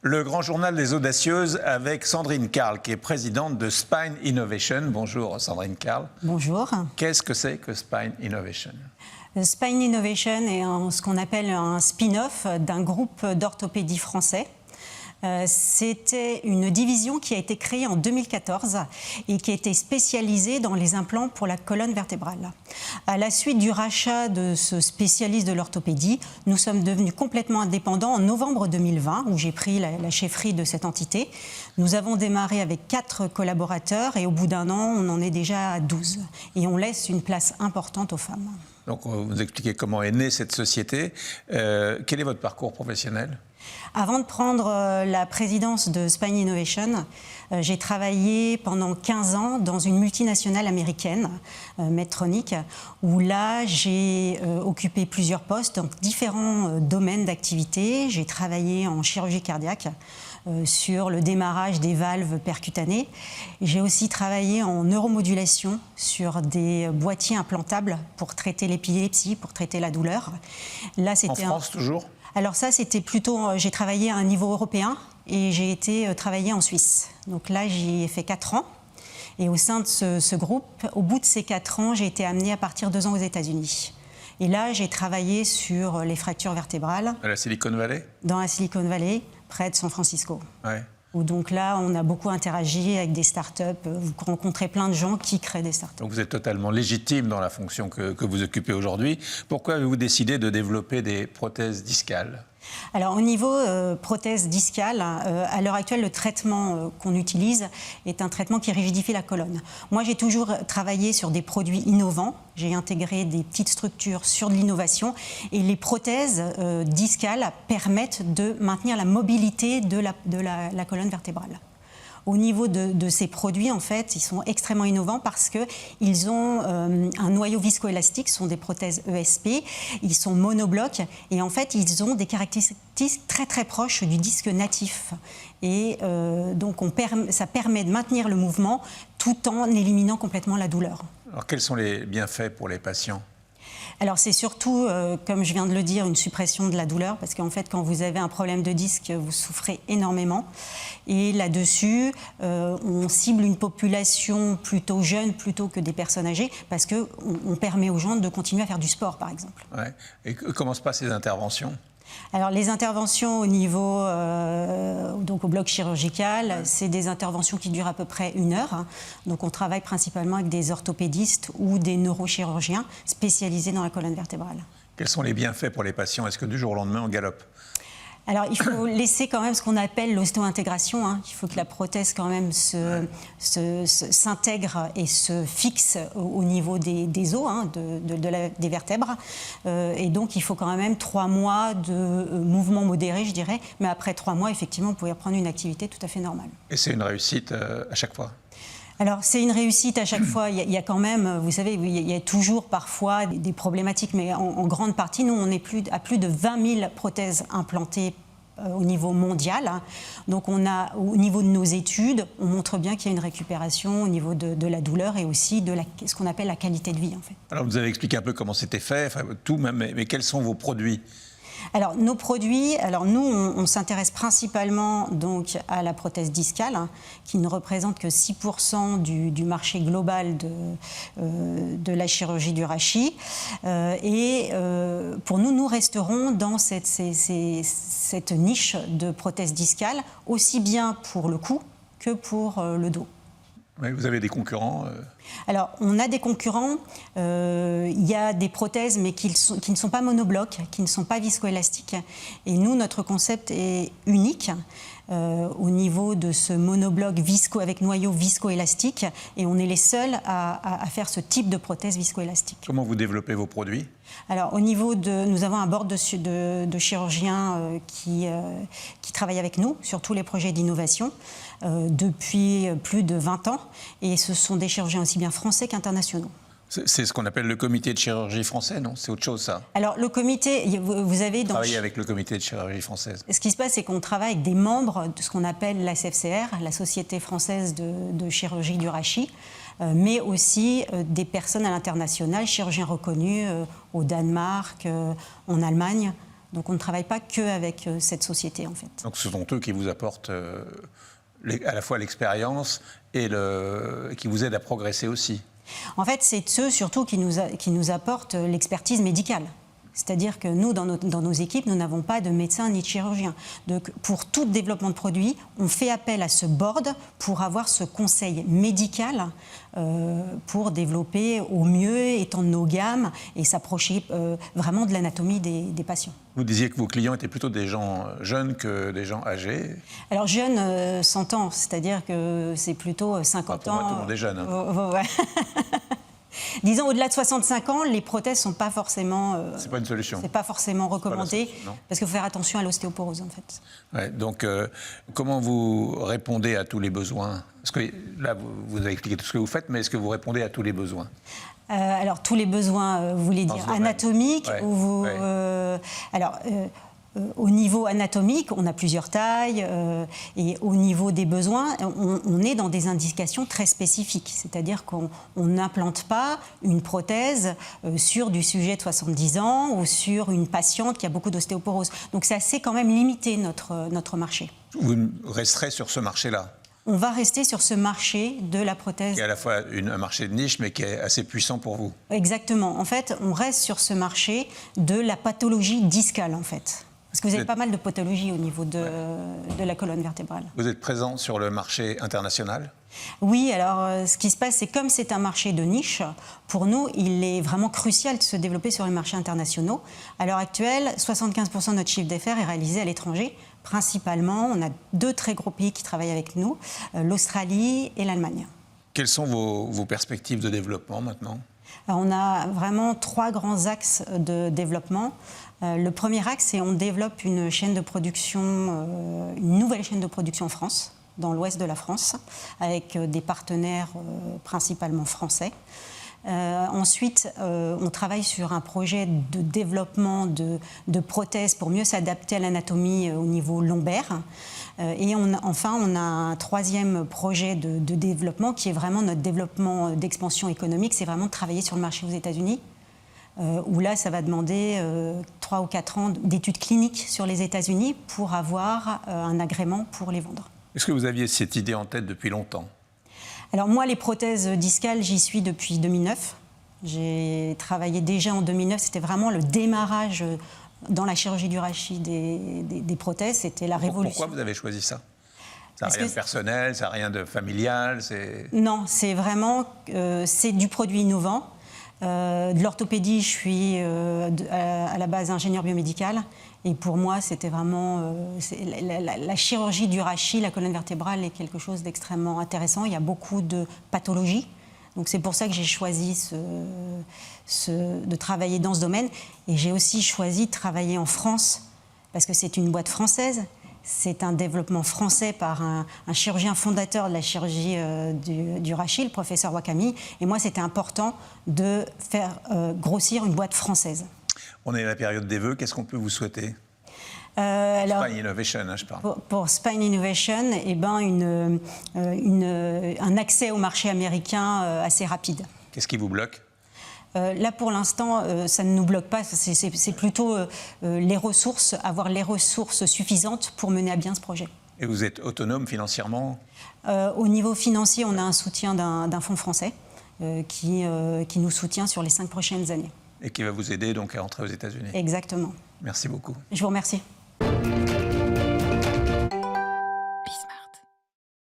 Le grand journal des audacieuses avec Sandrine Carl, qui est présidente de Spine Innovation. Bonjour Sandrine Carl. Bonjour. Qu'est-ce que c'est que Spine Innovation ? Spine Innovation est ce qu'on appelle un spin-off d'un groupe d'orthopédie français. C'était une division qui a été créée en 2014 et qui a été spécialisée dans les implants pour la colonne vertébrale. À la suite du rachat de ce spécialiste de l'orthopédie, nous sommes devenus complètement indépendants en novembre 2020, où j'ai pris la chefferie de cette entité. Nous avons démarré avec 4 collaborateurs et au bout d'un an, on en est déjà à 12. Et on laisse une place importante aux femmes. Donc, vous nous expliquez comment est née cette société. Quel est votre parcours professionnel ? Avant de prendre la présidence de Spine Innovation, j'ai travaillé pendant 15 ans dans une multinationale américaine, Medtronic, où là j'ai occupé plusieurs postes dans différents domaines d'activité. J'ai travaillé en chirurgie cardiaque, sur le démarrage des valves percutanées. J'ai aussi travaillé en neuromodulation sur des boîtiers implantables pour traiter l'épilepsie, pour traiter la douleur. Là, c'était en France toujours ? Alors ça, c'était plutôt... J'ai travaillé à un niveau européen et j'ai été travailler en Suisse. Donc là, j'y ai fait 4 ans. Et au sein de ce groupe, au bout de ces 4 ans, j'ai été amenée à partir 2 ans aux États-Unis. Et là, j'ai travaillé sur les fractures vertébrales. À la Silicon Valley ? Dans la Silicon Valley, près de San Francisco. Ouais. Où donc là, on a beaucoup interagi avec des startups. Vous rencontrez plein de gens qui créent des startups. Donc vous êtes totalement légitime dans la fonction que vous occupez aujourd'hui. Pourquoi avez-vous décidé de développer des prothèses discales ? Alors au niveau prothèse discale, à l'heure actuelle, le traitement qu'on utilise est un traitement qui rigidifie la colonne. Moi, j'ai toujours travaillé sur des produits innovants. J'ai intégré des petites structures sur de l'innovation. Et les prothèses discales permettent de maintenir la mobilité de la colonne vertébrale. Au niveau de ces produits, en fait, ils sont extrêmement innovants parce qu'ils ont un noyau viscoélastique, ce sont des prothèses ESP, ils sont monoblocs et en fait, ils ont des caractéristiques très très proches du disque natif. Et donc, ça permet de maintenir le mouvement tout en éliminant complètement la douleur. Alors, quels sont les bienfaits pour les patients ? Alors c'est surtout, comme je viens de le dire, une suppression de la douleur, parce qu'en fait, quand vous avez un problème de disque, vous souffrez énormément. Et là-dessus, on cible une population plutôt jeune plutôt que des personnes âgées, parce qu'on permet aux gens de continuer à faire du sport, par exemple. Ouais. Et comment se passent les interventions ? Alors les interventions au niveau, donc au bloc chirurgical, c'est des interventions qui durent à peu près 1 heure. Hein. Donc on travaille principalement avec des orthopédistes ou des neurochirurgiens spécialisés dans la colonne vertébrale. Quels sont les bienfaits pour les patients ? Est-ce que du jour au lendemain on galope ? Alors, il faut laisser quand même ce qu'on appelle l'ostéo-intégration. Hein. Il faut que la prothèse quand même s'intègre et se fixe au niveau des os, hein, des vertèbres. Et donc, il faut quand même 3 mois de mouvement modéré, je dirais. Mais après 3 mois, effectivement, vous pouvez reprendre une activité tout à fait normale. Et c'est une réussite à chaque fois ? Alors, c'est une réussite à chaque fois. Il y a quand même, vous savez, il y a toujours parfois des problématiques, mais en grande partie, nous, on est à plus de 20 000 prothèses implantées au niveau mondial. Donc, au niveau de nos études, on montre bien qu'il y a une récupération au niveau de la douleur et aussi de ce qu'on appelle la qualité de vie, en fait. Alors, vous avez expliqué un peu comment c'était fait, enfin, tout, mais quels sont vos produits ? Alors, nos produits, nous, on s'intéresse principalement donc à la prothèse discale, hein, qui ne représente que 6% du marché global de la chirurgie du rachis. Pour nous resterons dans cette niche de prothèse discale, aussi bien pour le cou que pour le dos. Oui, vous avez des concurrents Alors, on a des concurrents. Il y a des prothèses, mais qui ne sont pas monoblocs, qui ne sont pas viscoélastiques. Et nous, notre concept est unique au niveau de ce monobloc avec noyau viscoélastique. Et on est les seuls à faire ce type de prothèse viscoélastique. Comment vous développez vos produits ? Alors, nous avons un board de chirurgiens qui travaillent avec nous sur tous les projets d'innovation depuis plus de 20 ans. Et ce sont des chirurgiens aussi bien français qu'internationaux. C'est ce qu'on appelle le comité de chirurgie français, non ? C'est autre chose, ça ? Alors, le comité, vous avez... Vous travaillez avec le comité de chirurgie française. Ce qui se passe, c'est qu'on travaille avec des membres de ce qu'on appelle la SFCR, la Société française de chirurgie du rachis, mais aussi des personnes à l'international, chirurgiens reconnus au Danemark, en Allemagne, Donc on ne travaille pas qu'avec cette société en fait. Donc ce sont eux qui vous apportent à la fois l'expérience et qui vous aident à progresser aussi. En fait, c'est ceux surtout qui nous apportent l'expertise médicale. C'est-à-dire que nous, dans nos équipes, nous n'avons pas de médecins ni de chirurgiens. Donc, pour tout développement de produit, on fait appel à ce board pour avoir ce conseil médical pour développer au mieux, étendre nos gammes et s'approcher vraiment de l'anatomie des patients. Vous disiez que vos clients étaient plutôt des gens jeunes que des gens âgés. Alors jeune, 100 ans, c'est-à-dire que c'est plutôt 50 ans. Pour moi, tout le monde est jeune. Hein. Ouais. Disons, au-delà de 65 ans, les prothèses ne sont pas forcément... c'est pas une solution. C'est pas forcément recommandé, parce qu'il faut faire attention à l'ostéoporose, en fait. Ouais, donc, comment vous répondez à tous les besoins? Parce que là, vous avez expliqué tout ce que vous faites, mais est-ce que vous répondez à tous les besoins? Alors, tous les besoins, vous voulez dire anatomiques ou vous... Au niveau anatomique, on a plusieurs tailles et au niveau des besoins, on est dans des indications très spécifiques. C'est-à-dire qu'on n'implante pas une prothèse sur du sujet de 70 ans ou sur une patiente qui a beaucoup d'ostéoporose. Donc c'est assez quand même limité notre marché. Vous resterez sur ce marché-là? On va rester sur ce marché de la prothèse. Qui est à la fois un marché de niche, mais qui est assez puissant pour vous. Exactement. En fait, on reste sur ce marché de la pathologie discale, en fait. Parce que vous avez pas mal de pathologies au niveau de la colonne vertébrale. Vous êtes présent sur le marché international? Oui, alors ce qui se passe, c'est comme c'est un marché de niche, pour nous, il est vraiment crucial de se développer sur les marchés internationaux. À l'heure actuelle, 75% de notre chiffre d'affaires est réalisé à l'étranger. Principalement, on a 2 très gros pays qui travaillent avec nous, l'Australie et l'Allemagne. Quelles sont vos perspectives de développement maintenant? Alors, on a vraiment 3 grands axes de développement. Le premier axe, c'est on développe une chaîne de production, une nouvelle chaîne de production en France, dans l'ouest de la France, avec des partenaires principalement français. Ensuite, on travaille sur un projet de développement de prothèses pour mieux s'adapter à l'anatomie au niveau lombaire. Et enfin, on a un 3e projet de développement qui est vraiment notre développement d'expansion économique. C'est vraiment de travailler sur le marché aux États-Unis, où là, ça va demander 3 ou 4 ans d'études cliniques sur les États-Unis pour avoir un agrément pour les vendre. Est-ce que vous aviez cette idée en tête depuis longtemps? Alors moi, les prothèses discales, j'y suis depuis 2009. J'ai travaillé déjà en 2009. C'était vraiment le démarrage dans la chirurgie du rachis des prothèses. C'était la révolution. Pourquoi vous avez choisi ça? Ça n'a rien de personnel, ça n'a rien de familial? Non, c'est vraiment c'est du produit innovant. De l'orthopédie, je suis à la base ingénieur biomédical. Et pour moi, c'était vraiment... la chirurgie du rachis, la colonne vertébrale est quelque chose d'extrêmement intéressant. Il y a beaucoup de pathologies. Donc c'est pour ça que j'ai choisi de travailler dans ce domaine. Et j'ai aussi choisi de travailler en France, parce que c'est une boîte française. C'est un développement français par un chirurgien fondateur de la chirurgie du rachis, le professeur Wakami. Et moi, c'était important de faire grossir une boîte française. On est à la période des vœux. Qu'est-ce qu'on peut vous souhaiter? Spine Innovation, je parle. Pour Spine Innovation, eh ben un accès au marché américain assez rapide. Qu'est-ce qui vous bloque? Là, pour l'instant, ça ne nous bloque pas. C'est plutôt les ressources, avoir les ressources suffisantes pour mener à bien ce projet. Et vous êtes autonome financièrement? Au niveau financier, on a un soutien d'un fonds français qui nous soutient sur les 5 prochaines années. Et qui va vous aider donc à rentrer aux États-Unis? Exactement. Merci beaucoup. Je vous remercie.